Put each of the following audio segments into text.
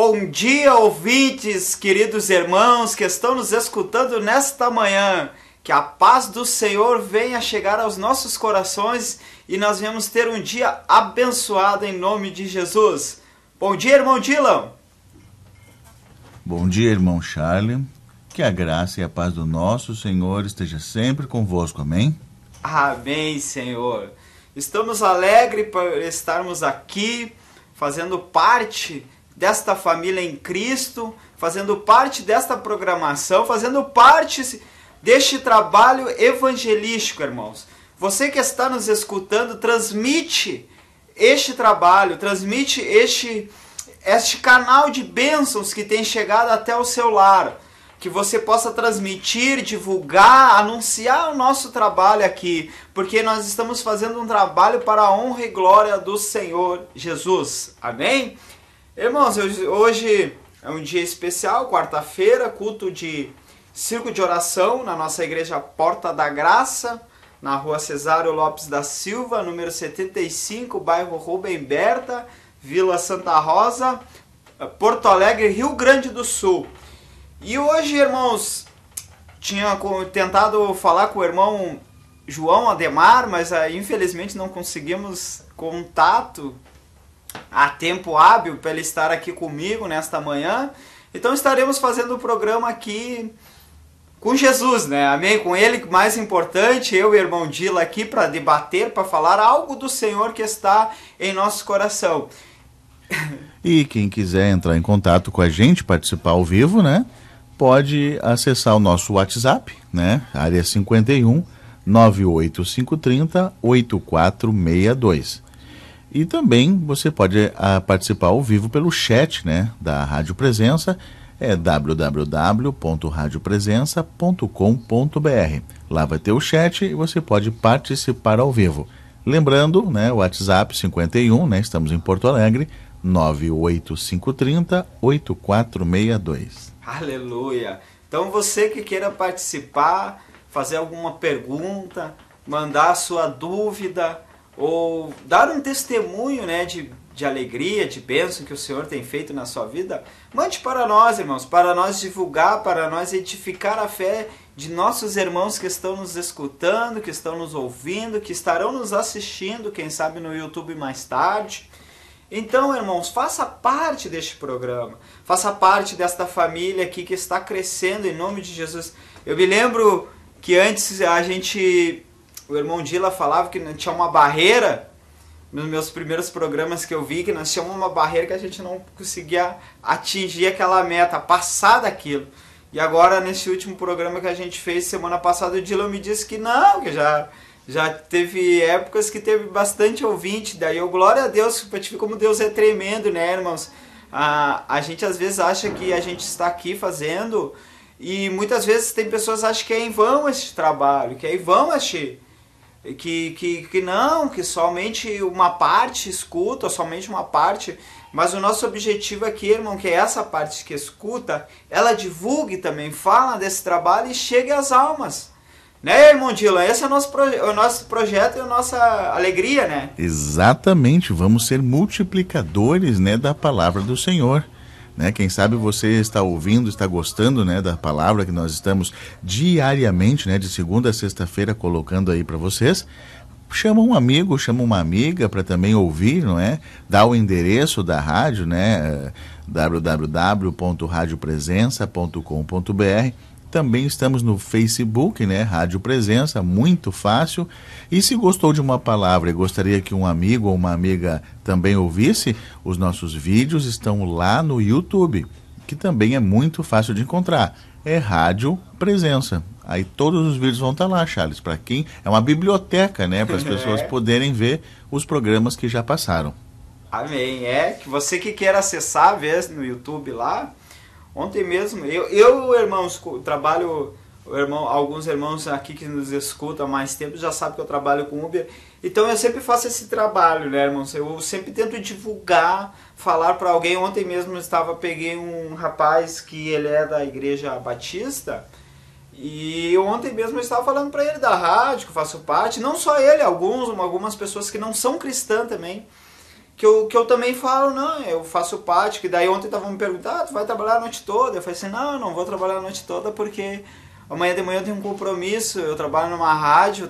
Bom dia, ouvintes, queridos irmãos que estão nos escutando nesta manhã. Que a paz do Senhor venha chegar aos nossos corações e nós venhamos ter um dia abençoado em nome de Jesus. Bom dia, irmão Dylan. Bom dia, irmão Charlie. Que a graça e a paz do nosso Senhor esteja sempre convosco. Amém? Amém, Senhor. Estamos alegres por estarmos aqui, fazendo parte desta família em Cristo, fazendo parte desta programação, fazendo parte deste trabalho evangelístico, irmãos. Você que está nos escutando, transmite este trabalho, transmite este canal de bênçãos que tem chegado até o seu lar. Que você possa transmitir, divulgar, anunciar o nosso trabalho aqui, porque nós estamos fazendo um trabalho para a honra e glória do Senhor Jesus. Amém? Irmãos, hoje é um dia especial, quarta-feira, culto de Círculo de Oração na nossa igreja Porta da Graça, na rua Cesário Lopes da Silva, número 75, bairro Rubem Berta, Vila Santa Rosa, Porto Alegre, Rio Grande do Sul. E hoje, irmãos, tinha tentado falar com o irmão João Ademar, mas infelizmente não conseguimos contato a tempo hábil para ele estar aqui comigo nesta manhã. Então estaremos fazendo o programa aqui com Jesus, né? Amém? Com ele, mais importante, eu e o irmão Dila aqui para debater, para falar algo do Senhor que está em nosso coração. E quem quiser entrar em contato com a gente, participar ao vivo, né? Pode acessar o nosso WhatsApp, né? Área 51 98530 8462. E também você pode participar ao vivo pelo chat, né, da Rádio Presença, www.radiopresença.com.br. Lá vai ter o chat e você pode participar ao vivo. Lembrando, né, o WhatsApp 51, né, estamos em Porto Alegre, 98530 8462. Aleluia! Então você que queira participar, fazer alguma pergunta, mandar a sua dúvida, ou dar um testemunho, né, de alegria, de bênção que o Senhor tem feito na sua vida, mande para nós, irmãos, para nós divulgar, para nós edificar a fé de nossos irmãos que estão nos escutando, que estão nos ouvindo, que estarão nos assistindo, quem sabe no YouTube mais tarde. Então, irmãos, faça parte deste programa, faça parte desta família aqui que está crescendo em nome de Jesus. Eu me lembro que antes o irmão Dila falava que tinha uma barreira, nos meus primeiros programas que eu vi, que nós tínhamos uma barreira que a gente não conseguia atingir aquela meta, passar daquilo. E agora, nesse último programa que a gente fez semana passada, o Dila me disse que não, que já teve épocas que teve bastante ouvinte. Daí eu, glória a Deus, para te ver como Deus é tremendo, né, irmãos? A gente às vezes acha que a gente está aqui fazendo, e muitas vezes tem pessoas que acham que é em vão este trabalho, que é em vão que não, que somente uma parte escuta, somente uma parte, mas o nosso objetivo aqui, irmão, que é essa parte que escuta, ela divulgue também, fala desse trabalho e chegue às almas. Né, irmão Dylan? Esse é o nosso projeto e a nossa alegria, né? Exatamente, vamos ser multiplicadores, né, da palavra do Senhor. Né? Quem sabe você está ouvindo, está gostando, né, da palavra que nós estamos diariamente, né, de segunda a sexta-feira colocando aí para vocês. Chama um amigo, chama uma amiga para também ouvir, não é? Dá o endereço da rádio, né, www.radiopresença.com.br. Também estamos no Facebook, né? Rádio Presença, muito fácil. E se gostou de uma palavra e gostaria que um amigo ou uma amiga também ouvisse, os nossos vídeos estão lá no YouTube, que também é muito fácil de encontrar. É Rádio Presença. Aí todos os vídeos vão estar lá, Charles, para quem... É uma biblioteca, né? Para as pessoas poderem ver os programas que já passaram. Amém. Que você que quer acessar, ver no YouTube lá... Ontem mesmo, eu irmãos, trabalho, alguns irmãos aqui que nos escutam há mais tempo já sabem que eu trabalho com Uber, então eu sempre faço esse trabalho, né, irmãos? Eu sempre tento divulgar, falar para alguém. Ontem mesmo peguei um rapaz que ele é da Igreja Batista, e ontem mesmo eu estava falando para ele da rádio, que eu faço parte, não só ele, algumas pessoas que não são cristãs também, que eu também falo, não, eu faço parte, que daí ontem estavam me perguntando, tu vai trabalhar a noite toda? Eu falei assim, não, eu não vou trabalhar a noite toda porque amanhã de manhã eu tenho um compromisso, eu trabalho numa rádio,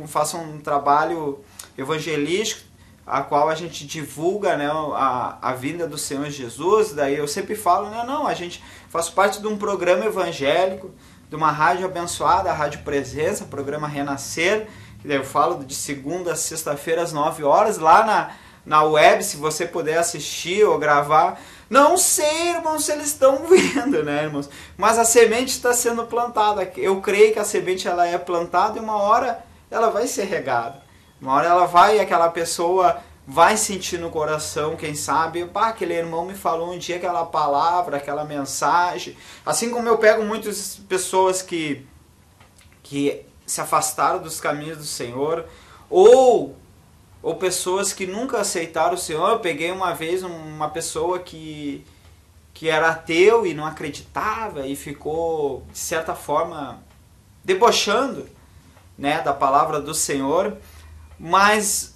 faço um trabalho evangelístico, a qual a gente divulga, né, a vinda do Senhor Jesus. Daí eu sempre falo, né, não, a gente faz parte de um programa evangélico, de uma rádio abençoada, a Rádio Presença, programa Renascer, que daí eu falo de segunda a sexta-feira às 9 horas, lá na web, se você puder assistir ou gravar. Não sei, irmãos, se eles estão vendo, né, irmãos? Mas a semente está sendo plantada. Eu creio que a semente ela é plantada e uma hora ela vai ser regada. Uma hora ela vai, aquela pessoa vai sentir no coração, quem sabe, aquele irmão me falou um dia aquela palavra, aquela mensagem. Assim como eu pego muitas pessoas que se afastaram dos caminhos do Senhor, ou pessoas que nunca aceitaram o Senhor. Eu peguei uma vez uma pessoa que era ateu e não acreditava e ficou, de certa forma, debochando, né, da palavra do Senhor. Mas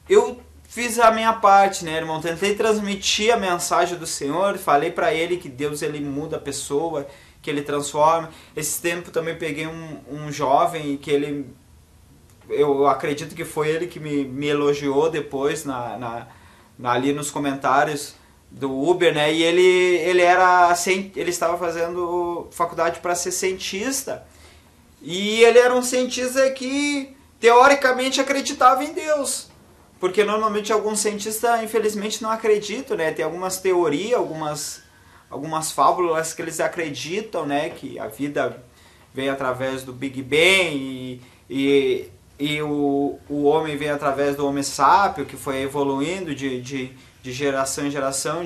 eu fiz a minha parte, né, irmão? Tentei transmitir a mensagem do Senhor, falei para ele que Deus ele muda a pessoa, que ele transforma. Esse tempo também peguei um jovem que ele... Eu acredito que foi ele que me elogiou depois ali nos comentários do Uber, né? E ele estava fazendo faculdade para ser cientista. E ele era um cientista que teoricamente acreditava em Deus. Porque normalmente alguns cientistas, infelizmente, não acreditam, né? Tem algumas teorias, algumas fábulas que eles acreditam, né? Que a vida veio através do Big Bang e o homem vem através do Homo sapiens, que foi evoluindo de geração em geração.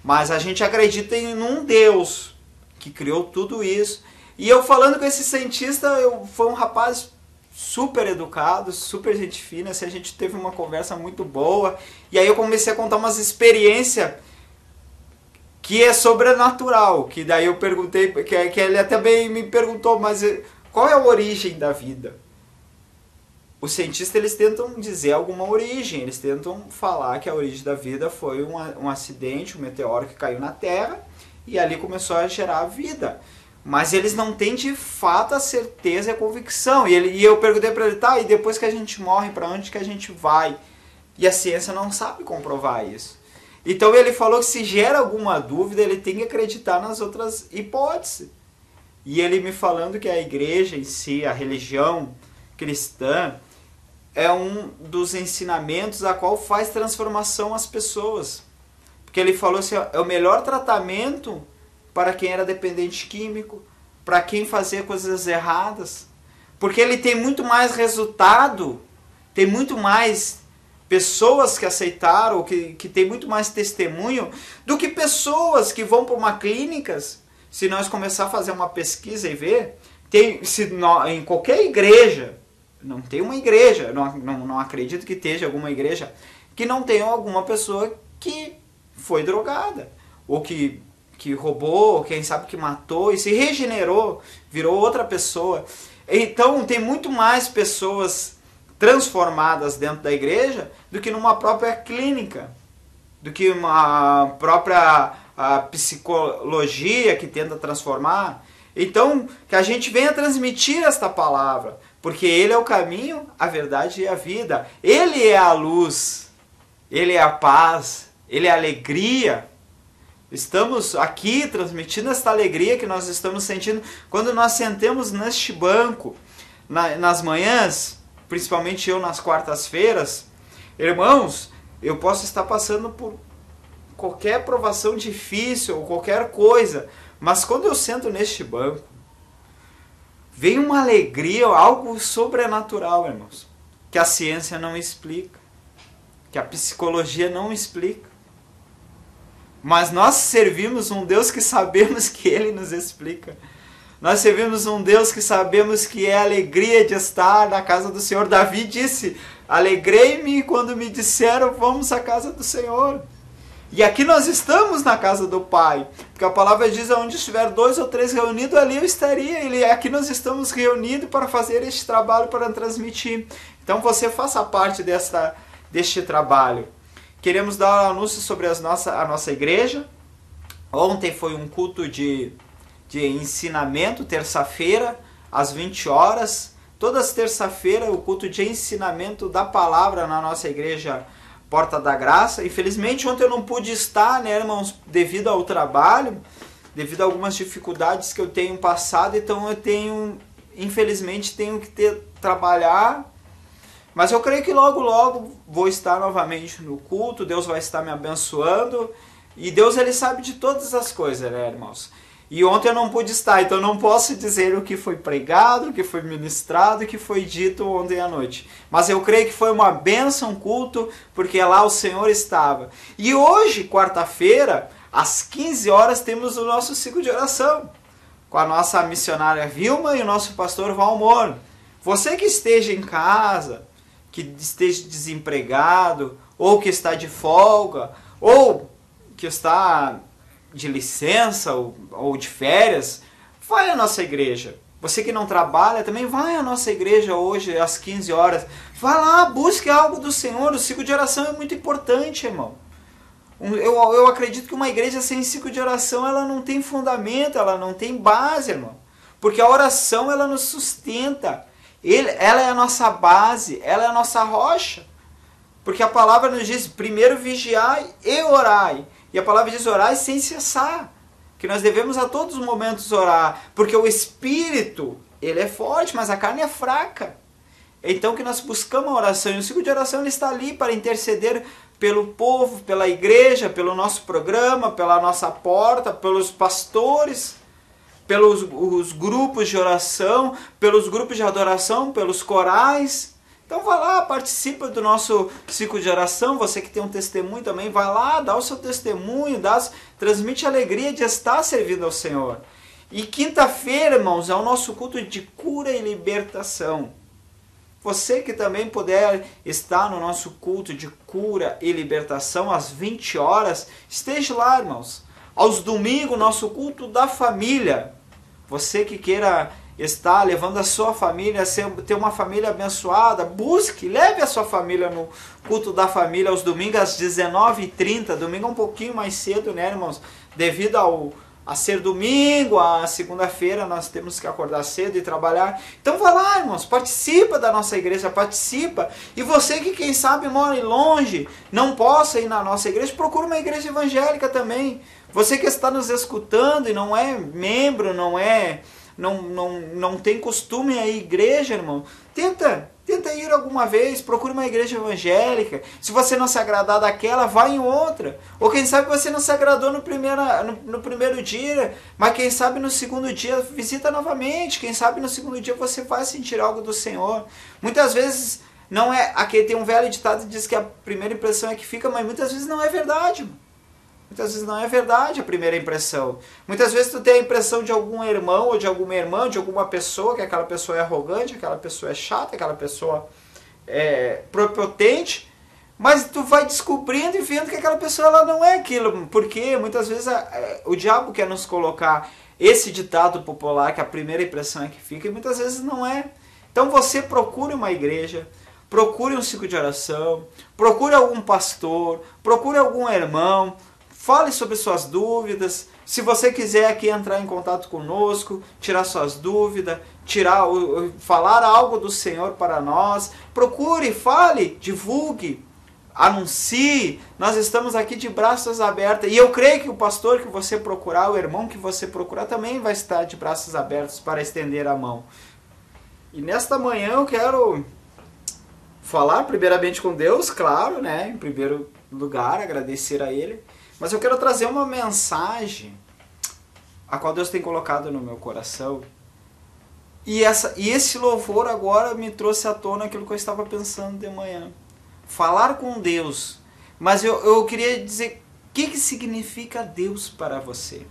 Mas a gente acredita em um Deus que criou tudo isso. E eu falando com esse cientista, foi um rapaz super educado, super gente fina, assim, a gente teve uma conversa muito boa. E aí eu comecei a contar umas experiências que é sobrenatural. Que daí eu perguntei, que ele até bem me perguntou, mas qual é a origem da vida? Os cientistas eles tentam dizer alguma origem, eles tentam falar que a origem da vida foi um acidente, um meteoro que caiu na Terra e ali começou a gerar a vida. Mas eles não têm de fato a certeza e a convicção. E eu perguntei para ele, tá, e depois que a gente morre, para onde que a gente vai? E a ciência não sabe comprovar isso. Então ele falou que se gera alguma dúvida, ele tem que acreditar nas outras hipóteses. E ele me falando que a igreja em si, a religião cristã, é um dos ensinamentos a qual faz transformação às pessoas. Porque ele falou assim, é o melhor tratamento para quem era dependente químico, para quem fazia coisas erradas. Porque ele tem muito mais resultado, tem muito mais pessoas que aceitaram, que tem muito mais testemunho, do que pessoas que vão para uma clínica. Se nós começar a fazer uma pesquisa e ver, em qualquer igreja, não tem uma igreja, não acredito que esteja alguma igreja, que não tenha alguma pessoa que foi drogada, ou que roubou, ou quem sabe que matou e se regenerou, virou outra pessoa. Então tem muito mais pessoas transformadas dentro da igreja do que numa própria clínica, do que uma própria psicologia que tenta transformar. Então, que a gente venha transmitir esta palavra, porque Ele é o caminho, a verdade e a vida. Ele é a luz, Ele é a paz, Ele é a alegria. Estamos aqui transmitindo esta alegria que nós estamos sentindo quando nós sentamos neste banco, nas manhãs, principalmente eu nas quartas-feiras. Irmãos, eu posso estar passando por qualquer provação difícil ou qualquer coisa, mas quando eu sento neste banco, vem uma alegria, algo sobrenatural, irmãos, que a ciência não explica, que a psicologia não explica. Mas nós servimos um Deus que sabemos que Ele nos explica. Nós servimos um Deus que sabemos que é a alegria de estar na casa do Senhor. Davi disse, alegrei-me quando me disseram, vamos à casa do Senhor. E aqui nós estamos na casa do Pai, porque a palavra diz, onde estiver 2 ou 3 reunidos, ali eu estaria. E aqui nós estamos reunidos para fazer este trabalho, para transmitir. Então você faça parte deste trabalho. queremos dar um anúncio sobre a nossa igreja. Ontem foi um culto de ensinamento, terça-feira, às 20 horas. Todas as terça-feira, o culto de ensinamento da palavra na nossa igreja Porta da Graça. Infelizmente, ontem eu não pude estar, né, irmãos, devido ao trabalho, devido a algumas dificuldades que eu tenho passado. Então, infelizmente, tenho que trabalhar. Mas eu creio que logo, logo vou estar novamente no culto. Deus vai estar me abençoando. E Deus, Ele sabe de todas as coisas, né, irmãos? E ontem eu não pude estar, então não posso dizer o que foi pregado, o que foi ministrado, o que foi dito ontem à noite. Mas eu creio que foi uma bênção culto, porque lá o Senhor estava. E hoje, quarta-feira, às 15 horas, temos o nosso ciclo de oração, com a nossa missionária Vilma e o nosso pastor Valmor. Você que esteja em casa, que esteja desempregado, ou que está de folga, ou que está de licença ou de férias, vai à nossa igreja. Você que não trabalha também vai à nossa igreja hoje às 15 horas. Vá lá, busque algo do Senhor. O ciclo de oração é muito importante, irmão. Eu acredito que uma igreja sem ciclo de oração, ela não tem fundamento, ela não tem base, irmão. Porque a oração, ela nos sustenta. Ela é a nossa base, ela é a nossa rocha. Porque a palavra nos diz, primeiro vigiai e orai. E a palavra diz orai sem cessar. Que nós devemos a todos os momentos orar. Porque o espírito, ele é forte, mas a carne é fraca. Então que nós buscamos a oração. E o ciclo de oração, ele está ali para interceder pelo povo, pela igreja, pelo nosso programa, pela nossa porta, pelos pastores, pelos os grupos de oração, pelos grupos de adoração, pelos corais. Então vai lá, participa do nosso ciclo de oração. Você que tem um testemunho também, vai lá, dá o seu testemunho, transmite a alegria de estar servindo ao Senhor. E quinta-feira, irmãos, é o nosso culto de cura e libertação. Você que também puder estar no nosso culto de cura e libertação às 20 horas, esteja lá, irmãos. Aos domingos, nosso culto da família. Você que queira estar levando a sua família, ter uma família abençoada, leve a sua família no culto da família aos domingos às 19h30, domingo é um pouquinho mais cedo, né, irmãos? Devido a ser domingo, a segunda-feira nós temos que acordar cedo e trabalhar. Então vai lá, irmãos, participa da nossa igreja, participa. E você que quem sabe mora longe, não possa ir na nossa igreja, procura uma igreja evangélica também. Você que está nos escutando e não é membro, não tem costume a igreja, irmão, tenta ir alguma vez, procure uma igreja evangélica. Se você não se agradar daquela, vai em outra. Ou quem sabe você não se agradou no primeiro dia, mas quem sabe no segundo dia visita novamente. Quem sabe no segundo dia você vai sentir algo do Senhor. Muitas vezes não é, aqui tem um velho ditado que diz que a primeira impressão é que fica, mas muitas vezes não é verdade, irmão. Muitas vezes não é verdade a primeira impressão. Muitas vezes tu tem a impressão de algum irmão ou de alguma irmã, de alguma pessoa, que aquela pessoa é arrogante, aquela pessoa é chata, aquela pessoa é prepotente, mas tu vai descobrindo e vendo que aquela pessoa ela não é aquilo. Porque muitas vezes o diabo quer nos colocar esse ditado popular, que a primeira impressão é que fica, e muitas vezes não é. Então você procure uma igreja, procure um ciclo de oração, procure algum pastor, procure algum irmão, fale sobre suas dúvidas. Se você quiser aqui entrar em contato conosco, tirar suas dúvidas, falar algo do Senhor para nós, procure, fale, divulgue, anuncie. Nós estamos aqui de braços abertos. E eu creio que o pastor que você procurar, o irmão que você procurar, também vai estar de braços abertos para estender a mão. E nesta manhã eu quero falar primeiramente com Deus, claro, né? Em primeiro lugar, agradecer a Ele. Mas eu quero trazer uma mensagem a qual Deus tem colocado no meu coração. E esse louvor agora me trouxe à tona aquilo que eu estava pensando de manhã. Falar com Deus. Mas eu queria dizer, o que significa Deus para você?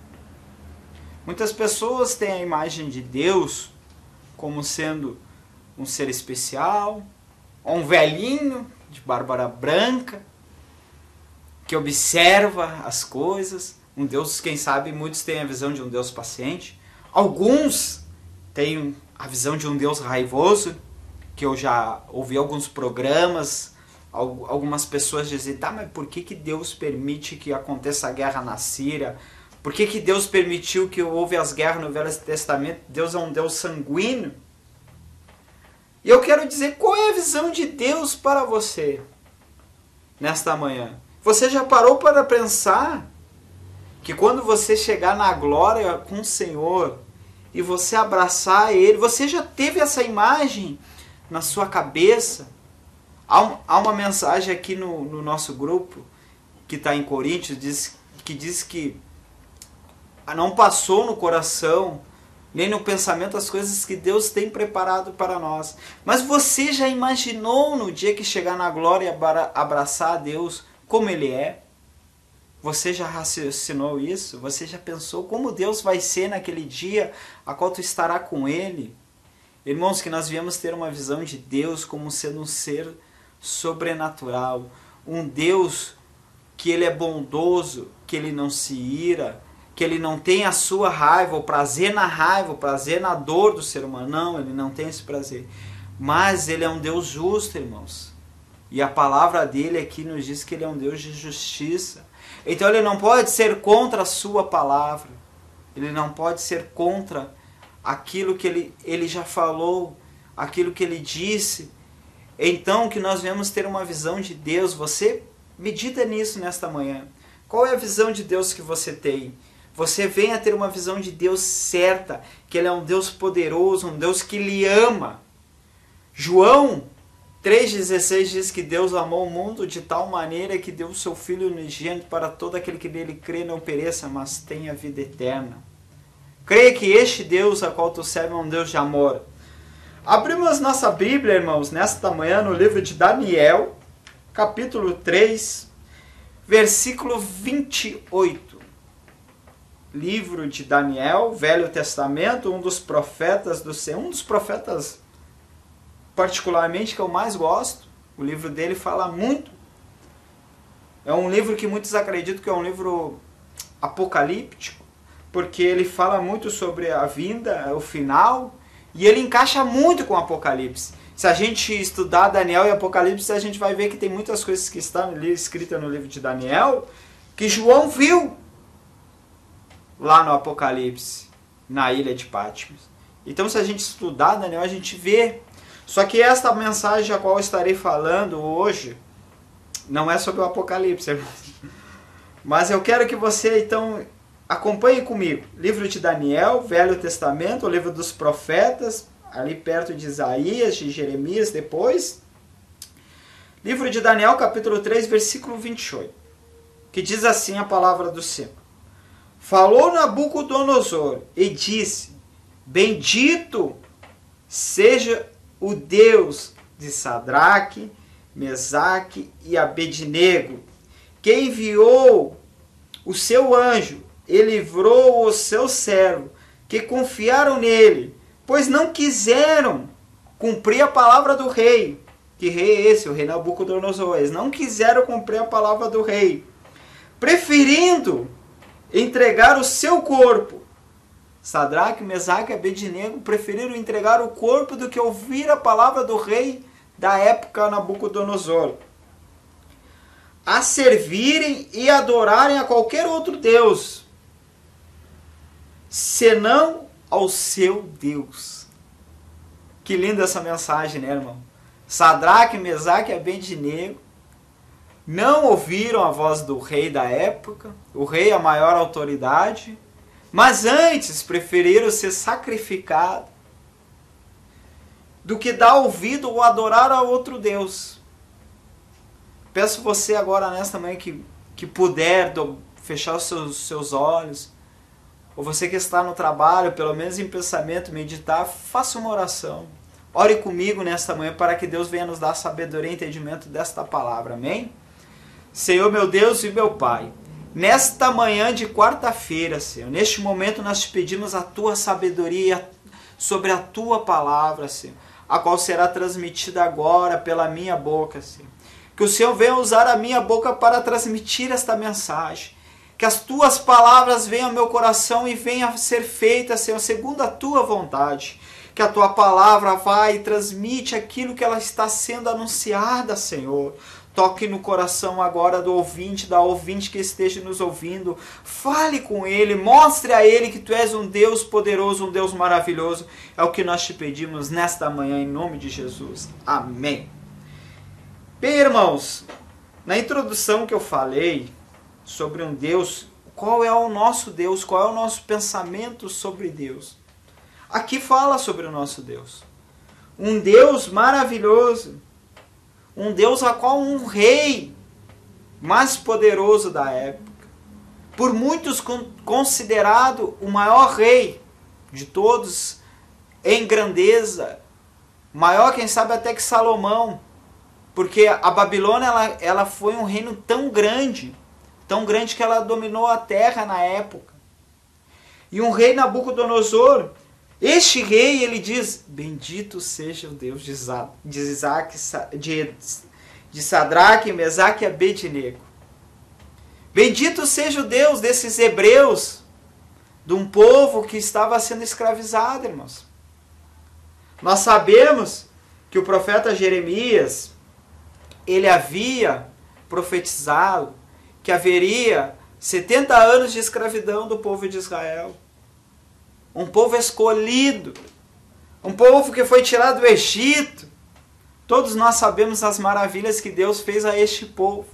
Muitas pessoas têm a imagem de Deus como sendo um ser especial, ou um velhinho de barba branca, que observa as coisas, um Deus, quem sabe, muitos têm a visão de um Deus paciente, alguns têm a visão de um Deus raivoso, que eu já ouvi alguns programas, Algumas pessoas dizem, tá, mas por que Deus permite que aconteça a guerra na Síria? Por que Deus permitiu que houve as guerras no Velho Testamento? Deus é um Deus sanguíneo? E eu quero dizer, qual é a visão de Deus para você nesta manhã? Você já parou para pensar que quando você chegar na glória com o Senhor e você abraçar Ele, você já teve essa imagem na sua cabeça? Há uma mensagem aqui no nosso grupo, que está em Coríntios, que diz que não passou no coração, nem no pensamento as coisas que Deus tem preparado para nós. Mas você já imaginou no dia que chegar na glória e abraçar a Deus como Ele é? Você já raciocinou isso? Você já pensou como Deus vai ser naquele dia a qual tu estará com Ele? Irmãos, que nós viemos ter uma visão de Deus como sendo um ser sobrenatural, um Deus que Ele é bondoso, que Ele não se ira, que Ele não tem a sua raiva, o prazer na dor do ser humano. Não, Ele não tem esse prazer. Mas Ele é um Deus justo, irmãos. E a palavra dele aqui nos diz que Ele é um Deus de justiça. Então Ele não pode ser contra a sua palavra. Ele não pode ser contra aquilo que Ele já falou, aquilo que Ele disse. Então que nós vamos ter uma visão de Deus. Você medita nisso nesta manhã. Qual é a visão de Deus que você tem? Você venha ter uma visão de Deus certa, que Ele é um Deus poderoso, um Deus que lhe ama. João 3,16 diz que Deus amou o mundo de tal maneira que deu o seu Filho unigênito para todo aquele que nele crê não pereça, mas tenha vida eterna. Creia que este Deus a qual tu serves é um Deus de amor. Abrimos nossa Bíblia, irmãos, nesta manhã no livro de Daniel, capítulo 3, versículo 28. Livro de Daniel, Velho Testamento, um dos profetas do Senhor, um dos profetas particularmente que eu mais gosto. O livro dele fala muito. É um livro que muitos acreditam que é um livro apocalíptico, porque ele fala muito sobre a vinda, o final, e ele encaixa muito com o Apocalipse. Se a gente estudar Daniel e Apocalipse, a gente vai ver que tem muitas coisas que estão escritas no livro de Daniel, que João viu lá no Apocalipse, na ilha de Patmos. Então, se a gente estudar Daniel, a gente vê. Só que esta mensagem a qual eu estarei falando hoje não é sobre o Apocalipse, irmãos. Mas eu quero que você, então, acompanhe comigo. Livro de Daniel, Velho Testamento, o livro dos profetas, ali perto de Isaías, de Jeremias depois. Livro de Daniel, capítulo 3, versículo 28. Que diz assim a palavra do Senhor. Falou Nabucodonosor e disse: Bendito seja o Deus de Sadraque, Mesaque e Abednego, que enviou o seu anjo e livrou os seus servos, que confiaram nele, pois não quiseram cumprir a palavra do rei. Que rei é esse? O rei Nabucodonosor. Eles não quiseram cumprir a palavra do rei, preferindo entregar o seu corpo. Sadraque, Mesaque e Abednego preferiram entregar o corpo do que ouvir a palavra do rei da época Nabucodonosor, a servirem e adorarem a qualquer outro Deus, senão ao seu Deus. Que linda essa mensagem, né, irmão? Sadraque, Mesaque e Abednego não ouviram a voz do rei da época, o rei a maior autoridade, mas antes preferiram ser sacrificados do que dar ouvido ou adorar a outro Deus. Peço você agora nesta manhã que puder fechar os seus olhos, ou você que está no trabalho, pelo menos em pensamento, meditar, faça uma oração. Ore comigo nesta manhã para que Deus venha nos dar sabedoria e entendimento desta palavra. Amém? Senhor, meu Deus e meu Pai, nesta manhã de quarta-feira, Senhor, neste momento nós te pedimos a tua sabedoria sobre a tua palavra, Senhor, a qual será transmitida agora pela minha boca, Senhor. Que o Senhor venha usar a minha boca para transmitir esta mensagem. Que as tuas palavras venham ao meu coração e venham a ser feitas, Senhor, segundo a tua vontade. Que a tua palavra vai e transmite aquilo que ela está sendo anunciada, Senhor. Toque no coração agora do ouvinte, da ouvinte que esteja nos ouvindo. Fale com ele, mostre a ele que tu és um Deus poderoso, um Deus maravilhoso. É o que nós te pedimos nesta manhã, em nome de Jesus. Amém. Bem, irmãos, na introdução que eu falei sobre um Deus, qual é o nosso Deus, qual é o nosso pensamento sobre Deus? Aqui fala sobre o nosso Deus. Um Deus maravilhoso. Um Deus a qual um rei mais poderoso da época, por muitos considerado o maior rei de todos em grandeza, maior quem sabe até que Salomão, porque a Babilônia ela foi um reino tão grande que ela dominou a terra na época. E um rei Nabucodonosor, este rei, ele diz, bendito seja o Deus de Sadraque, Mesaque e Abednego. Bendito seja o Deus desses hebreus, de um povo que estava sendo escravizado, irmãos. Nós sabemos que o profeta Jeremias, ele havia profetizado que haveria 70 anos de escravidão do povo de Israel. Um povo escolhido, um povo que foi tirado do Egito. Todos nós sabemos as maravilhas que Deus fez a este povo.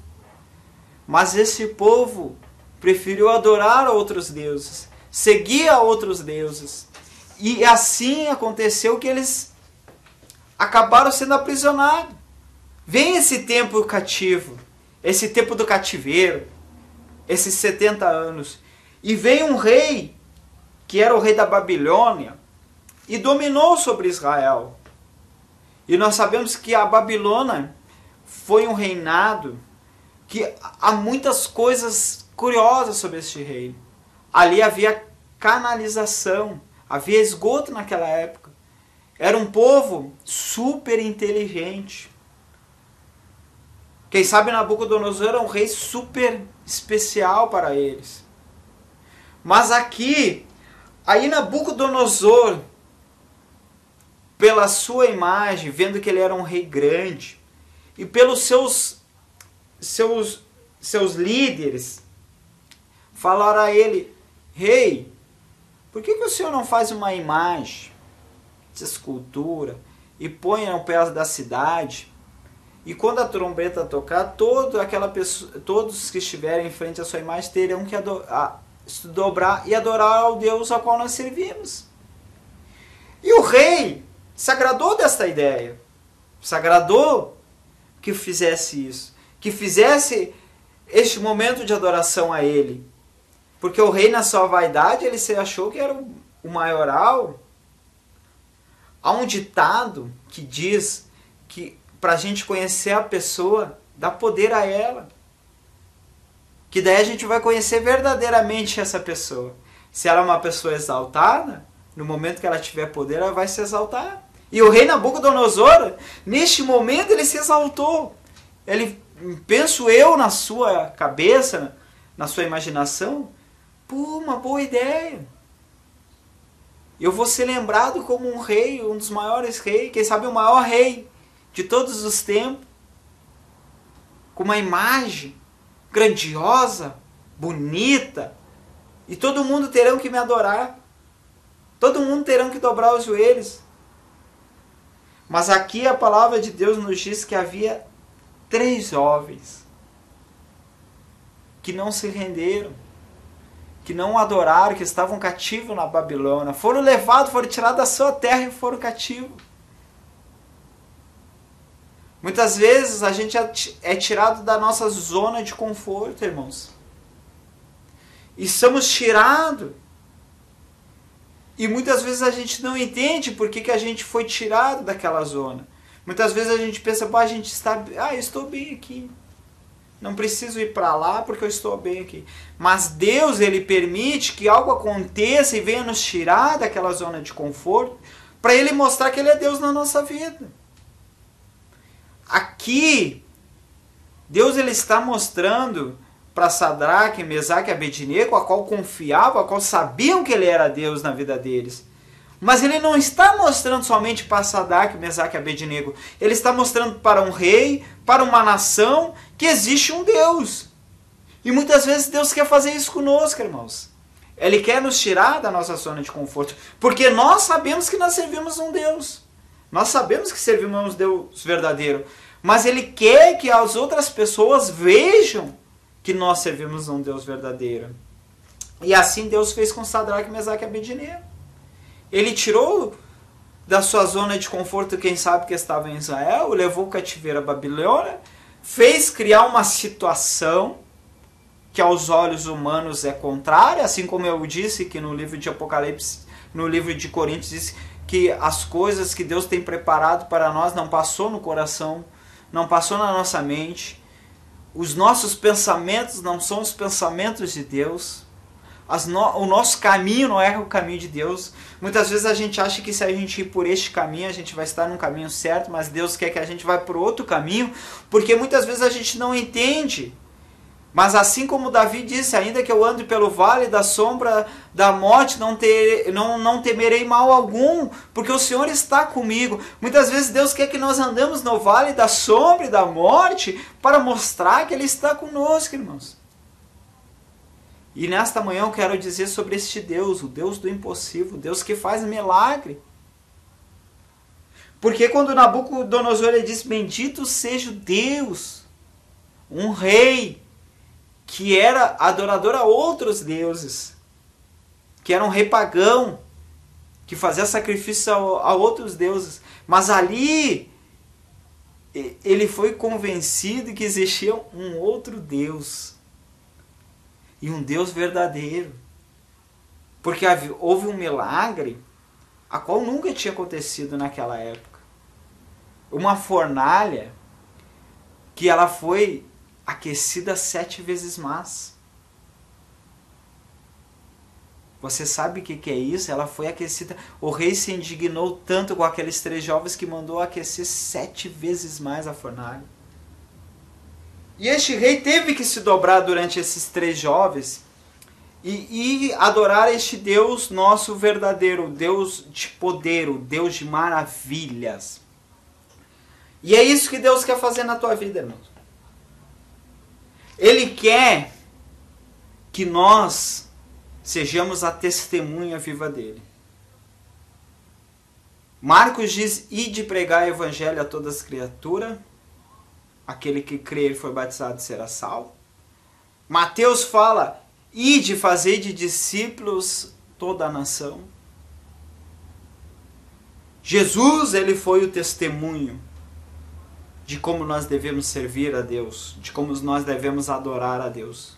Mas esse povo preferiu adorar outros deuses, seguia outros deuses. E assim aconteceu que eles acabaram sendo aprisionados. Vem esse tempo cativo, esse tempo do cativeiro, esses 70 anos. E vem um rei, que era o rei da Babilônia, e dominou sobre Israel. E nós sabemos que a Babilônia foi um reinado que há muitas coisas curiosas sobre este reino. Ali havia canalização, havia esgoto naquela época. Era um povo super inteligente. Quem sabe Nabucodonosor era um rei super especial para eles. Mas aqui, aí Nabucodonosor, pela sua imagem, vendo que ele era um rei grande, e pelos seus líderes, falaram a ele, rei, por que o senhor não faz uma imagem de escultura e põe ao pé da cidade? E quando a trombeta tocar, todos que estiverem em frente à sua imagem terão que se dobrar e adorar ao Deus ao qual nós servimos. E o rei se agradou desta ideia. Se agradou que fizesse isso. Que fizesse este momento de adoração a ele. Porque o rei, na sua vaidade, ele se achou que era o maioral. Há um ditado que diz que para a gente conhecer a pessoa, dá poder a ela. Que daí a gente vai conhecer verdadeiramente essa pessoa. Se ela é uma pessoa exaltada, no momento que ela tiver poder, ela vai se exaltar. E o rei Nabucodonosor, neste momento, ele se exaltou. Ele, penso eu, na sua cabeça, na sua imaginação, pô, uma boa ideia. Eu vou ser lembrado como um rei, um dos maiores reis, quem sabe o maior rei de todos os tempos, com uma imagem grandiosa, bonita, e todo mundo terão que me adorar, todo mundo terão que dobrar os joelhos. Mas aqui a palavra de Deus nos diz que havia 3 jovens que não se renderam, que não adoraram, que estavam cativos na Babilônia, foram levados, foram tirados da sua terra e foram cativos. Muitas vezes a gente é tirado da nossa zona de conforto, irmãos. E somos tirados. E muitas vezes a gente não entende por que a gente foi tirado daquela zona. Muitas vezes a gente pensa, a gente está, eu estou bem aqui. Não preciso ir para lá porque eu estou bem aqui. Mas Deus, ele permite que algo aconteça e venha nos tirar daquela zona de conforto para ele mostrar que ele é Deus na nossa vida. Aqui, Deus ele está mostrando para Sadraque, Mesaque e Abednego, a qual confiavam, a qual sabiam que ele era Deus na vida deles. Mas ele não está mostrando somente para Sadraque, Mesaque e Abednego. Ele está mostrando para um rei, para uma nação, que existe um Deus. E muitas vezes Deus quer fazer isso conosco, irmãos. Ele quer nos tirar da nossa zona de conforto. Porque nós sabemos que nós servimos um Deus. Nós sabemos que servimos um Deus verdadeiro. Mas Ele quer que as outras pessoas vejam que nós servimos um Deus verdadeiro. E assim Deus fez com Sadraque, Mesaque e Abednego. Ele tirou da sua zona de conforto quem sabe que estava em Israel, levou o cativeiro à Babilônia, fez criar uma situação que aos olhos humanos é contrária, assim como eu disse que no livro de Apocalipse, no livro de Coríntios, diz que as coisas que Deus tem preparado para nós não passou no coração, não passou na nossa mente. Os nossos pensamentos não são os pensamentos de Deus. O nosso caminho não é o caminho de Deus. Muitas vezes a gente acha que se a gente ir por este caminho, a gente vai estar no caminho certo, mas Deus quer que a gente vá por outro caminho, porque muitas vezes a gente não entende. Mas assim como Davi disse, ainda que eu ande pelo vale da sombra da morte, não temerei mal algum, porque o Senhor está comigo. Muitas vezes Deus quer que nós andemos no vale da sombra e da morte para mostrar que Ele está conosco, irmãos. E nesta manhã eu quero dizer sobre este Deus, o Deus do impossível, o Deus que faz milagre. Porque quando Nabucodonosor ele diz, bendito seja o Deus, um rei, que era adorador a outros deuses, que era um rei pagão, que fazia sacrifício a outros deuses. Mas ali, ele foi convencido que existia um outro Deus, e um Deus verdadeiro. Porque houve um milagre, a qual nunca tinha acontecido naquela época. Uma fornalha, que ela foi aquecida 7 vezes mais. Você sabe o que é isso? Ela foi aquecida. O rei se indignou tanto com aqueles 3 jovens que mandou aquecer 7 vezes mais a fornalha. E este rei teve que se dobrar durante esses 3 jovens e adorar este Deus nosso verdadeiro, o Deus de poder, o Deus de maravilhas. E é isso que Deus quer fazer na tua vida, irmãos. Ele quer que nós sejamos a testemunha viva dele. Marcos diz, ide pregar o evangelho a todas as criaturas. Aquele que crer e for batizado será salvo. Mateus fala, ide fazer de discípulos toda a nação. Jesus, ele foi o testemunho de como nós devemos servir a Deus, de como nós devemos adorar a Deus.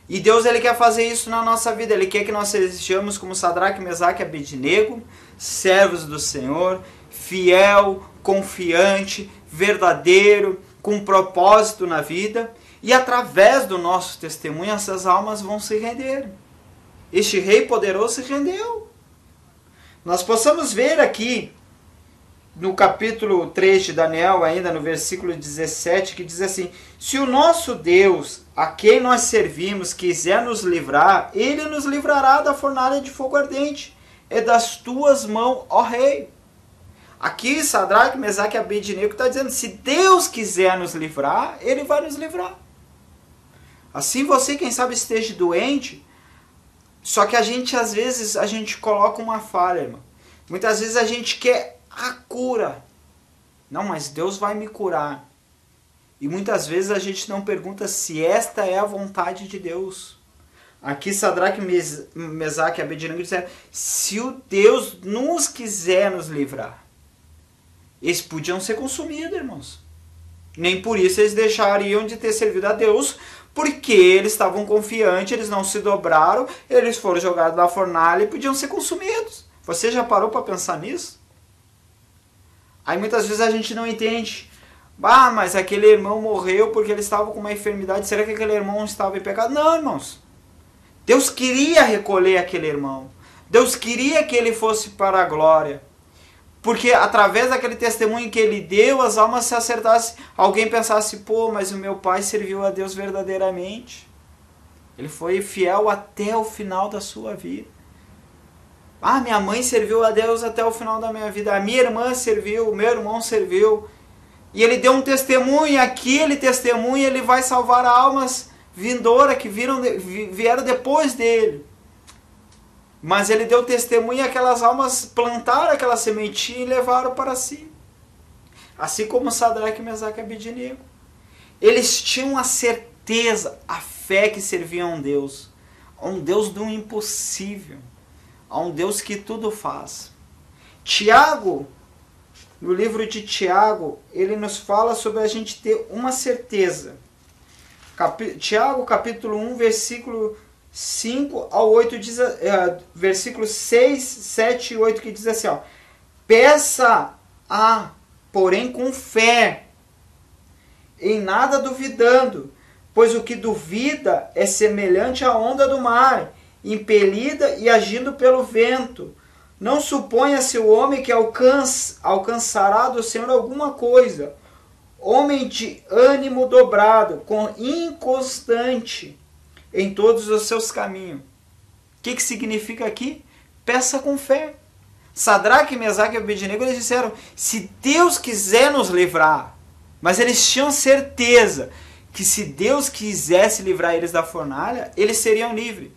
E Deus, ele quer fazer isso na nossa vida. Ele quer que nós sejamos como Sadraque, Mesaque e Abednego, servos do Senhor, fiel, confiante, verdadeiro, com propósito na vida. E através do nosso testemunho, essas almas vão se render. Este rei poderoso se rendeu. Nós possamos ver aqui, no capítulo 3 de Daniel, ainda no versículo 17, que diz assim, se o nosso Deus, a quem nós servimos, quiser nos livrar, Ele nos livrará da fornalha de fogo ardente, é das tuas mãos, ó rei. Aqui, Sadraque, Mesaque e Abednego está dizendo, se Deus quiser nos livrar, Ele vai nos livrar. Assim você, quem sabe, esteja doente, só que às vezes, a gente coloca uma falha, irmão. Muitas vezes a gente quer a cura. Não, mas Deus vai me curar. E muitas vezes a gente não pergunta se esta é a vontade de Deus. Aqui Sadraque, Mesaque e Abednego disseram, se o Deus nos quiser nos livrar, eles podiam ser consumidos, irmãos. Nem por isso eles deixariam de ter servido a Deus, porque eles estavam confiantes, eles não se dobraram, eles foram jogados na fornalha e podiam ser consumidos. Você já parou para pensar nisso? Aí muitas vezes a gente não entende. Ah, mas aquele irmão morreu porque ele estava com uma enfermidade. Será que aquele irmão estava em pecado? Não, irmãos. Deus queria recolher aquele irmão. Deus queria que ele fosse para a glória. Porque através daquele testemunho que ele deu, as almas se acertassem. Alguém pensasse, pô, mas o meu pai serviu a Deus verdadeiramente. Ele foi fiel até o final da sua vida. Ah, minha mãe serviu a Deus até o final da minha vida, a minha irmã serviu, o meu irmão serviu. E ele deu um testemunho, aquele testemunho ele vai salvar almas vindouras que vieram depois dele. Mas ele deu testemunho e aquelas almas plantaram aquela sementinha e levaram para si. Assim como Sadraque, Mesaque e Abednego. Eles tinham a certeza, a fé que serviam a um Deus do impossível, a um Deus que tudo faz. Tiago, no livro de Tiago, ele nos fala sobre a gente ter uma certeza. Tiago, capítulo 1, versículo 5 ao 8, diz, versículos 6, 7 e 8, que diz assim, ó, peça porém com fé, em nada duvidando, pois o que duvida é semelhante à onda do mar, impelida e agindo pelo vento. Não suponha-se o homem que alcançará do Senhor alguma coisa. Homem de ânimo dobrado, inconstante em todos os seus caminhos. O que significa aqui? Peça com fé. Sadraque, Mesaque e Abednego, eles disseram, se Deus quiser nos livrar, mas eles tinham certeza que se Deus quisesse livrar eles da fornalha, eles seriam livres.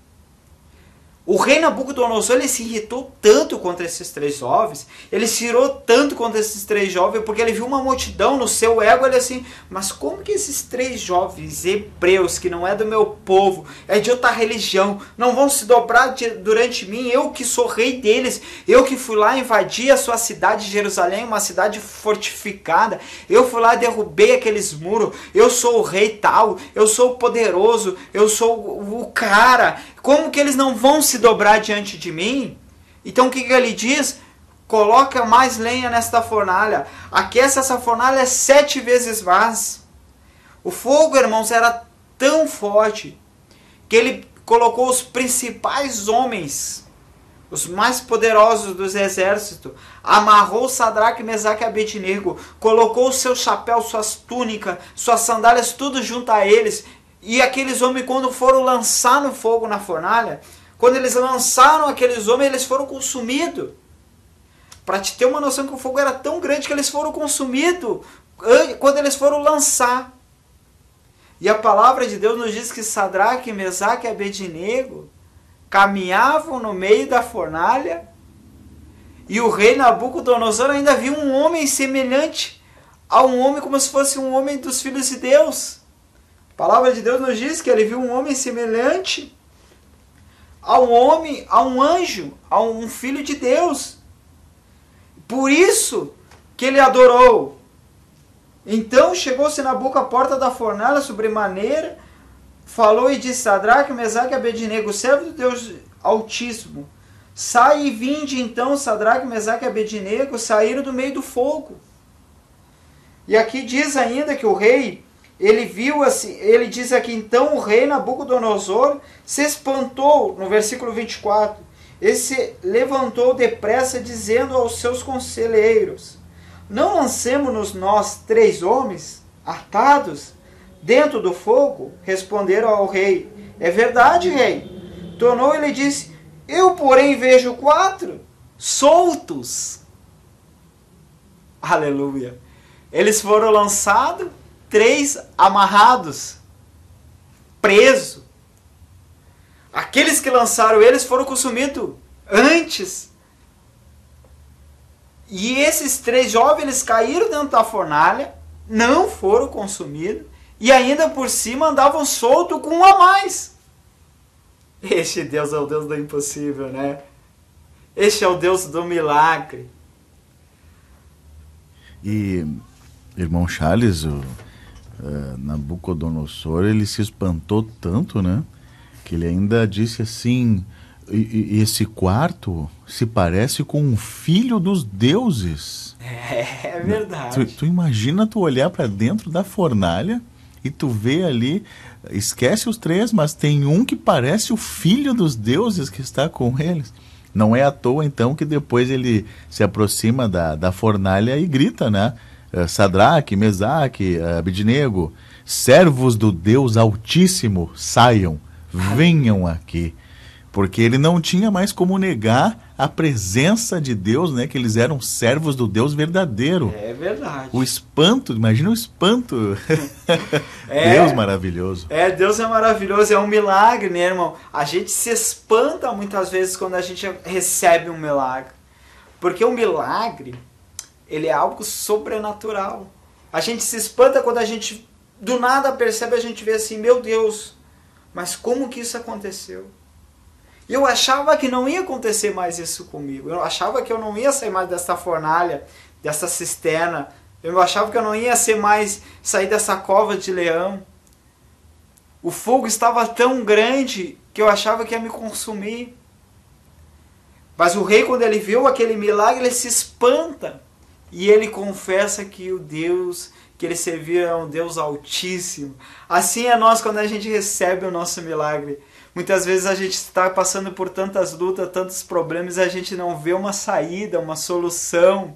O rei Nabucodonosor, ele se irritou tanto contra esses 3 jovens, ele se irou tanto contra esses 3 jovens, porque ele viu uma multidão no seu ego, ele assim, mas como que esses 3 jovens hebreus, que não é do meu povo, é de outra religião, não vão se dobrar durante mim, eu que sou rei deles, eu que fui lá invadir a sua cidade de Jerusalém, uma cidade fortificada, eu fui lá e derrubei aqueles muros, eu sou o rei tal, eu sou o poderoso, eu sou o cara, como que eles não vão se dobrar diante de mim? Então o que ele diz? Coloca mais lenha nesta fornalha. Aquece essa fornalha 7 vezes mais. O fogo, irmãos, era tão forte que ele colocou os principais homens, os mais poderosos dos exércitos, amarrou Sadraque, Mesaque e Abednego, colocou o seu chapéu, suas túnicas, suas sandálias, tudo junto a eles. E aqueles homens, quando foram lançar no fogo na fornalha, quando eles lançaram aqueles homens, eles foram consumidos. Para te ter uma noção que o fogo era tão grande que eles foram consumidos quando eles foram lançar. E a palavra de Deus nos diz que Sadraque, Mesaque e Abednego caminhavam no meio da fornalha e o rei Nabucodonosor ainda viu um homem semelhante a um homem, como se fosse um homem dos filhos de Deus. A palavra de Deus nos diz que ele viu um homem semelhante a um anjo, a um filho de Deus. Por isso que ele adorou. Então chegou-se Nabuco à porta da fornalha sobremaneira, falou e disse, Sadraque, Mesaque e Abednego, servo do Deus Altíssimo, sai e vinde. Então Sadraque, Mesaque e Abednego saíram do meio do fogo. E aqui diz ainda que o rei, ele viu assim, ele diz aqui, então o rei Nabucodonosor se espantou, no versículo 24, ele se levantou depressa, dizendo aos seus conselheiros, não lancemos-nos nós 3 homens atados dentro do fogo? Responderam ao rei, é verdade, rei. Tornou ele e disse, eu porém vejo 4 soltos. Aleluia. Eles foram lançados, 3 amarrados, presos. Aqueles que lançaram eles foram consumidos antes. E esses 3 jovens, eles caíram dentro da fornalha, não foram consumidos, e ainda por cima andavam soltos com um a mais. Este Deus é o Deus do impossível, né? Este é o Deus do milagre. E, irmão Charles, Nabucodonosor, ele se espantou tanto, né, que ele ainda disse assim, esse quarto se parece com um filho dos deuses. É verdade. Tu imagina tu olhar para dentro da fornalha e tu vê ali, esquece os 3, mas tem um que parece o filho dos deuses que está com eles. Não é à toa então que depois ele se aproxima da fornalha e grita, né? Sadraque, Mesaque, Abednego, servos do Deus Altíssimo, saiam, venham aqui. Porque ele não tinha mais como negar a presença de Deus, né? Que eles eram servos do Deus verdadeiro. É verdade. O espanto, imagina o espanto. Deus maravilhoso. Deus é maravilhoso, é um milagre, né, irmão? A gente se espanta muitas vezes quando a gente recebe um milagre. Porque o milagre, ele é algo sobrenatural. A gente se espanta quando a gente do nada percebe, a gente vê assim, meu Deus, mas como que isso aconteceu? Eu achava que não ia acontecer mais isso comigo. Eu achava que eu não ia sair mais dessa fornalha, dessa cisterna. Eu achava que eu não ia sair dessa cova de leão. O fogo estava tão grande que eu achava que ia me consumir. Mas o rei, quando ele viu aquele milagre, ele se espanta. E ele confessa que o Deus que ele servia é um Deus altíssimo. Assim é nós quando a gente recebe o nosso milagre. Muitas vezes a gente está passando por tantas lutas, tantos problemas, e a gente não vê uma saída, uma solução.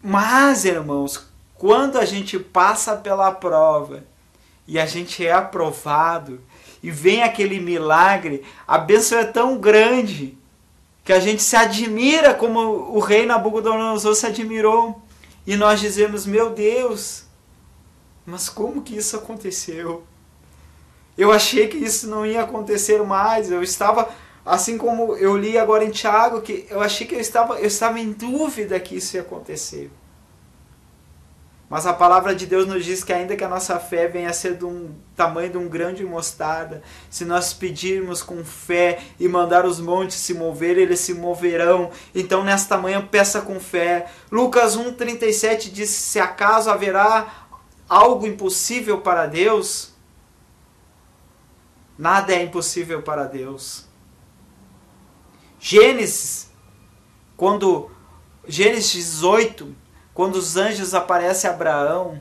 Mas, irmãos, quando a gente passa pela prova e a gente é aprovado e vem aquele milagre, a bênção é tão grande que a gente se admira como o rei Nabucodonosor se admirou. E nós dizemos, meu Deus, mas como que isso aconteceu? Eu achei que isso não ia acontecer mais. Eu estava, assim como eu li agora em Tiago, que eu achei que eu estava em dúvida que isso ia acontecer. Mas a palavra de Deus nos diz que ainda que a nossa fé venha a ser do tamanho de um grão de mostarda, se nós pedirmos com fé e mandar os montes se mover, eles se moverão. Então nesta manhã peça com fé. Lucas 1,37 diz, se acaso haverá algo impossível para Deus? Nada é impossível para Deus. Gênesis 18, quando os anjos aparecem a Abraão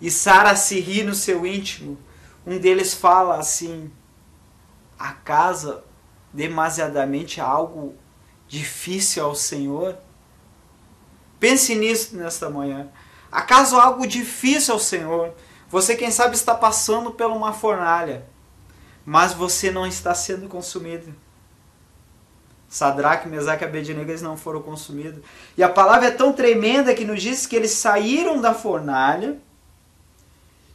e Sara se ri no seu íntimo, um deles fala assim, acaso demasiadamente algo difícil ao Senhor? Pense nisso nesta manhã. Acaso algo difícil ao Senhor? Você, quem sabe, está passando por uma fornalha, mas você não está sendo consumido. Sadraque, Mesaque e Abednego, eles não foram consumidos. E a palavra é tão tremenda que nos diz que eles saíram da fornalha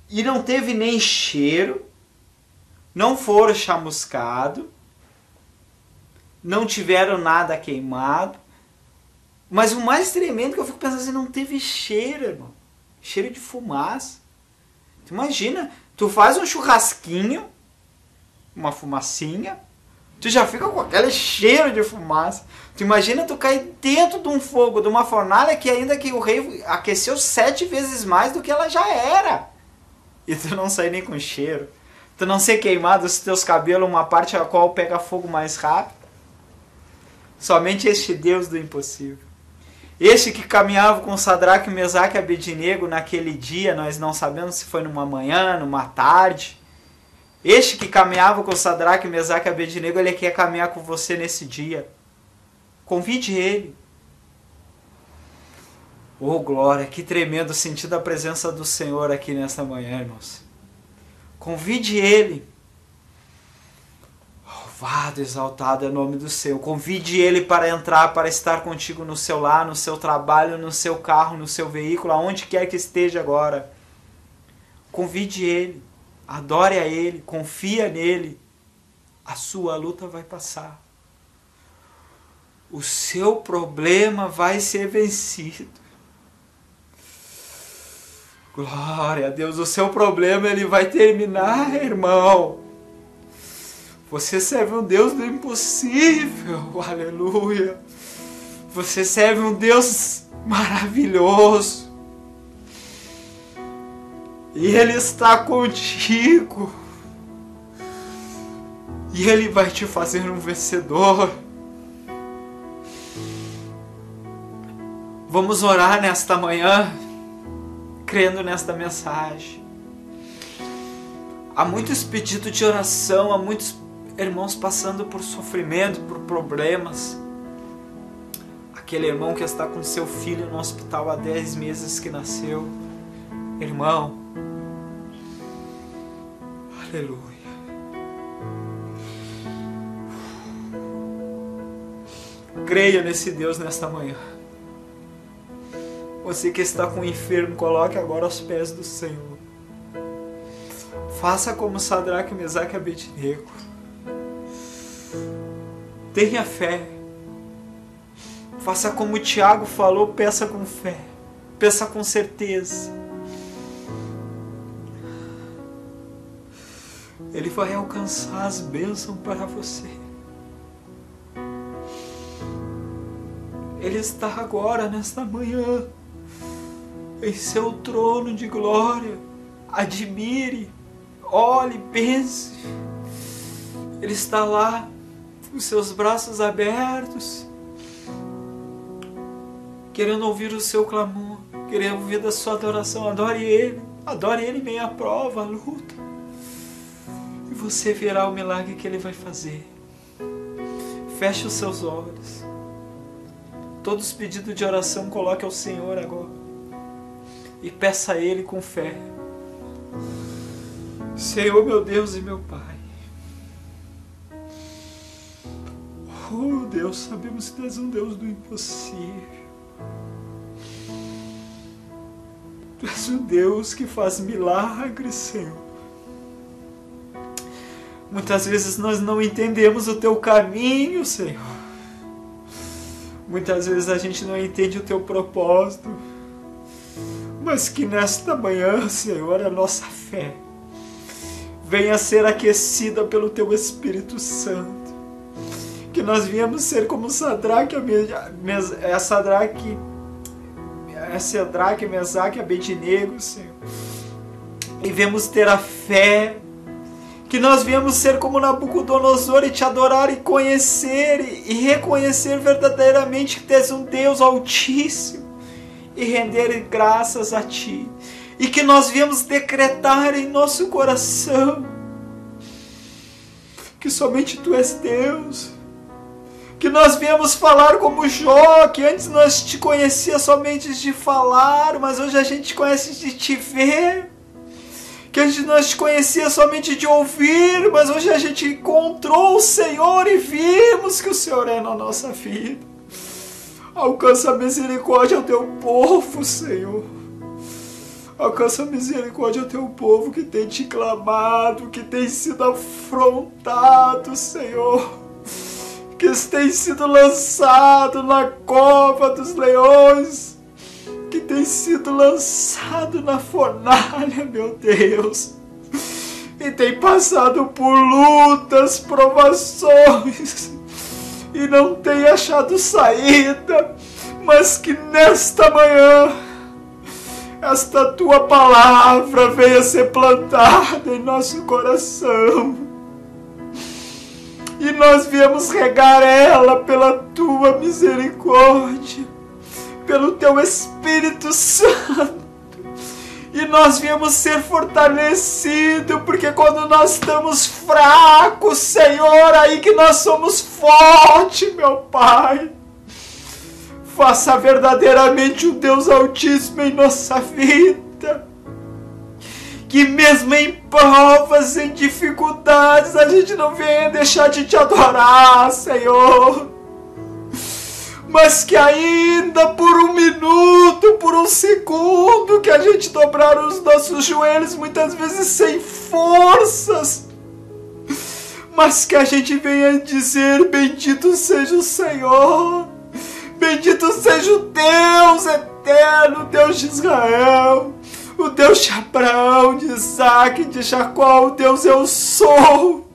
e não teve nem cheiro, não foram chamuscados, não tiveram nada queimado. Mas o mais tremendo que eu fico pensando assim, não teve cheiro, irmão. Cheiro de fumaça. Tu imagina, tu faz um churrasquinho, uma fumacinha, tu já fica com aquele cheiro de fumaça. Tu imagina tu cair dentro de um fogo, de uma fornalha que ainda que o rei aqueceu 7 vezes mais do que ela já era. E tu não sair nem com cheiro. Tu não ser queimado, os teus cabelos, uma parte a qual pega fogo mais rápido. Somente este Deus do impossível. Este que caminhava com Sadraque, Mesaque e Abednego naquele dia, nós não sabemos se foi numa manhã, numa tarde. Este que caminhava com Sadraque, Mesaque e Abednego, ele quer caminhar com você nesse dia. Convide ele. Oh, glória, que tremendo sentir a presença do Senhor aqui nesta manhã, irmãos. Convide ele. Louvado, exaltado é o nome do Senhor. Convide ele para entrar, para estar contigo no seu lar, no seu trabalho, no seu carro, no seu veículo, aonde quer que esteja agora. Convide ele. Adore a ele, confia nele. A sua luta vai passar. O seu problema vai ser vencido. Glória a Deus, o seu problema ele vai terminar, irmão. Você serve um Deus do impossível, aleluia. Você serve um Deus maravilhoso. E Ele está contigo. E Ele vai te fazer um vencedor. Vamos orar nesta manhã, crendo nesta mensagem. Há muitos pedidos de oração, há muitos irmãos passando por sofrimento, por problemas. Aquele irmão que está com seu filho no hospital há 10 meses que nasceu. Irmão, aleluia. Creia nesse Deus nesta manhã. Você que está com o enfermo, coloque agora aos pés do Senhor. Faça como Sadraque, Mesaque e Abednego. Tenha fé. Faça como o Tiago falou, peça com fé. Peça com certeza. Ele vai alcançar as bênçãos para você. Ele está agora, nesta manhã, em seu trono de glória. Admire, olhe, pense. Ele está lá, com seus braços abertos, querendo ouvir o seu clamor, querendo ouvir a sua adoração. Adore Ele em meio à prova, à luta. E você verá o milagre que Ele vai fazer. Feche os seus olhos. Todos os pedidos de oração coloque ao Senhor agora. E peça a Ele com fé. Senhor, meu Deus e meu Pai. Oh Deus, sabemos que Tu és um Deus do impossível. Tu és um Deus que faz milagres, Senhor. Muitas vezes nós não entendemos o Teu caminho, Senhor. Muitas vezes a gente não entende o Teu propósito. Mas que nesta manhã, Senhor, a nossa fé venha ser aquecida pelo Teu Espírito Santo. Que nós viemos ser como Sadraque, Mesaque e Abednego, Senhor. E viemos ter a fé. Que nós viemos ser como Nabucodonosor e Te adorar e conhecer e reconhecer verdadeiramente que Tu és um Deus altíssimo e render graças a Ti. E que nós viemos decretar em nosso coração que somente Tu és Deus. Que nós viemos falar como Jó, que antes nós Te conhecia somente de falar, mas hoje a gente Te conhece de Te ver. Que antes nós Te conhecia somente de ouvir, mas hoje a gente encontrou o Senhor e vimos que o Senhor é na nossa vida. Alcança a misericórdia ao Teu povo, Senhor. Alcança a misericórdia ao Teu povo que tem Te clamado, que tem sido afrontado, Senhor. Que tem sido lançado na cova dos leões. Que tem sido lançado na fornalha, meu Deus, e tem passado por lutas, provações, e não tem achado saída, mas que nesta manhã, esta Tua palavra venha ser plantada em nosso coração, e nós viemos regar ela pela Tua misericórdia, pelo Teu Espírito Santo, e nós viemos ser fortalecidos, porque quando nós estamos fracos, Senhor, aí que nós somos fortes, meu Pai. Faça verdadeiramente o Deus Altíssimo em nossa vida, que mesmo em provas, em dificuldades, a gente não venha deixar de Te adorar, Senhor. Mas que ainda por um minuto, por um segundo, que a gente dobrar os nossos joelhos, muitas vezes sem forças, mas que a gente venha dizer: bendito seja o Senhor, bendito seja o Deus eterno, Deus de Israel, o Deus de Abraão, de Isaac, de Jacó, o Deus eu sou.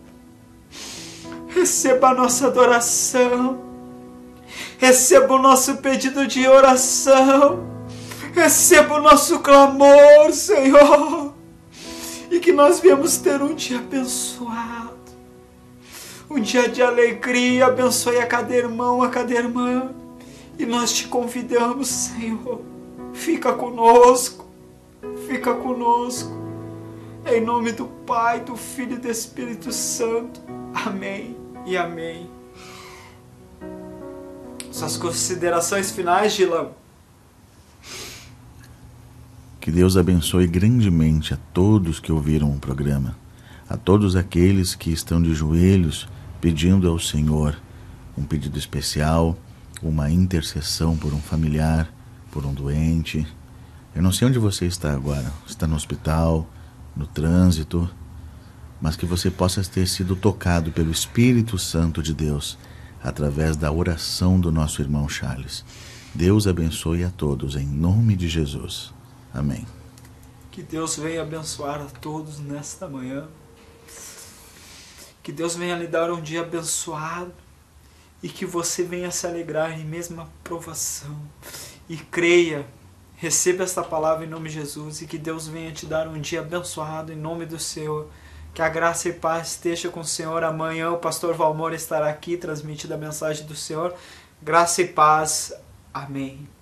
Receba a nossa adoração. Receba o nosso pedido de oração. Receba o nosso clamor, Senhor. E que nós viemos ter um dia abençoado. Um dia de alegria. Abençoe a cada irmão, a cada irmã. E nós Te convidamos, Senhor. Fica conosco. Fica conosco. Em nome do Pai, do Filho e do Espírito Santo. Amém e amém. Suas considerações finais, Gilão? Que Deus abençoe grandemente a todos que ouviram o programa, a todos aqueles que estão de joelhos pedindo ao Senhor um pedido especial, uma intercessão por um familiar, por um doente. Eu não sei onde você está agora, está no hospital, no trânsito, mas que você possa ter sido tocado pelo Espírito Santo de Deus através da oração do nosso irmão Charles. Deus abençoe a todos, em nome de Jesus. Amém. Que Deus venha abençoar a todos nesta manhã. Que Deus venha lhe dar um dia abençoado e que você venha se alegrar em mesma provação. E creia, receba esta palavra em nome de Jesus e que Deus venha te dar um dia abençoado em nome do Senhor. Que a graça e paz esteja com o Senhor. Amanhã o pastor Valmor estará aqui transmitindo a mensagem do Senhor. Graça e paz. Amém.